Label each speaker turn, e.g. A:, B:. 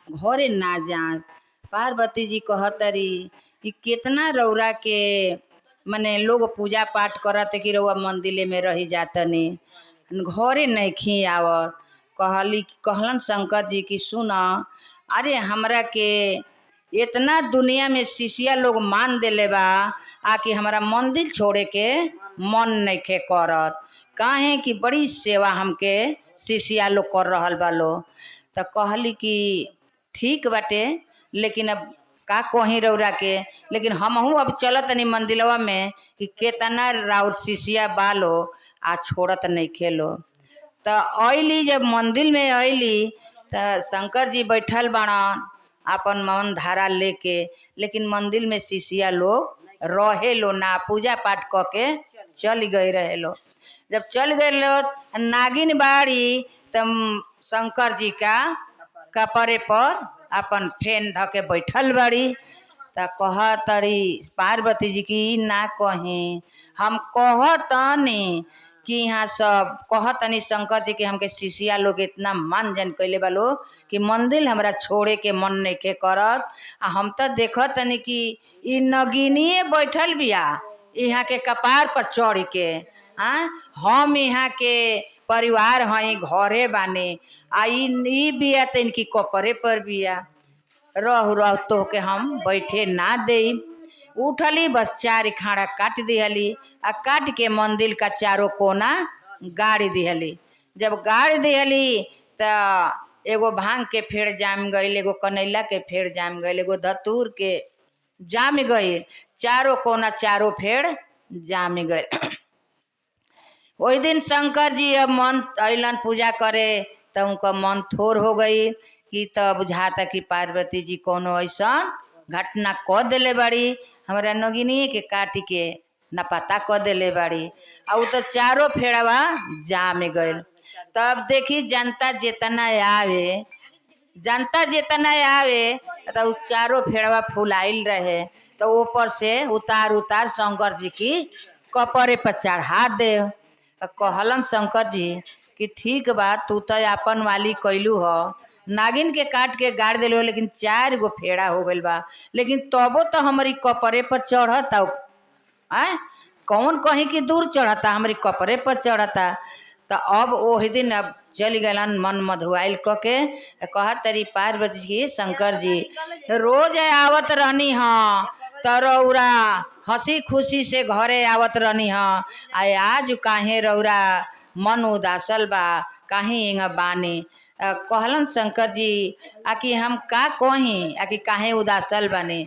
A: घरे ना जा। पार्वती जी कहतरी कि कितना रौरा के मने लोग पूजा पाठ करत कि रउआ मंदिर में रही जातनी, घरे नहीं आवत। कहलन शंकर जी की सुन, अरे हमरा के इतना दुनिया में शिष्या लोग मान देले बा, आकि हमारा मंदिर छोड़े के मन नहीं करत, काहे कि बड़ी सेवा हमके शिष्या लोग कर रहल बा लो। तो कहली कि ठीक बाटे, लेकिन अब का कहीं रौरा के, लेकिन हमहू अब चलत नहीं मंदिरवा में कि केतना राउर शिष्या बालो आ छोड़त नहीं खेलो। तो अली जब मंदिर में अली तो शंकर जी बैठल बाड़न अपन मन धारा लेके, लेकिन मंदिर में शिष्या लोग रहे लो ना, पूजा पाठ क के चल गए रहे लो। जब चल गए लो नागिन बाड़ी तब शंकर जी का कपड़े पर अपन फेन धके बैठल बाड़ी। त कहतरी पार्वती जी की ना कहीं, हम कहतनी कि यहाँ सब कहतनी शंकर जी के हमके शिष्या लोग इतना मान जन कैले बालो कि मंदिर हमरा छोड़े के मन नहीं के करत। आ हम तो देखतनी कि इ नगिनिए बैठल बिया यहाँ के कपार पर चढ़ के। हम यहाँ के परिवार हई, घरे बानी, आ इ बिया तो इनकी कपड़े पर बिया, रह रह तो के हम बैठे ना दे। उठली बस चार खाड़ा काट दिहली, आ काट के मंदिर का चारों कोना गाड़ दिहली। जब गाड़ दिहली तो एगो भांग के फेड़ जाम गईल, एगो कनैला के फेड़ जाम गईल, एगो धतूर के जाम गईल, चारों कोना चारों फेड़ जाम गईल। वही दिन शंकर जी अब मन अलन पूजा करे तो उनका मन थोर हो गई कि तब बुझाता कि पार्वती जी कोनो ऐसा घटना क दिले बाड़ी, हमारा नगिनी के काट के न पता क दिले बाड़ी। और तो चारों फेड़वा जाम गईल। तब देखी जनता जितना आवे, जनता जितना आवे तो चारों फेड़वा फुलाइल रहे, तो ऊपर से उतार उतार शंकर जी की कपड़े पर चढ़ा दे। कहलन शंकर जी कि ठीक बा, तू तो अपन वाली कैलू ह, नागिन के काट के गाड़ दिले हो, लेकिन 4 गो फेड़ा हो गइल बा, लेकिन तबो तो हमारी कपड़े पर चढ़ता। कौन कहीं की दूर चढ़ता, हमारी कपड़े पर चढ़ता। तो अब ओही दिन अब चल गलन मन मधुआइल क के। कहतरी पार्वती जी शंकर जी रोज आवत रहनी हाँ, तो रौरा हंसी खुशी से घरे आवत रहनी हाँ, आज काहे रौरा मन उदासल बा, काहे इंगा बानी। कहलन शंकर जी आकि हम का कहीं आकि काहे उदासल बानी।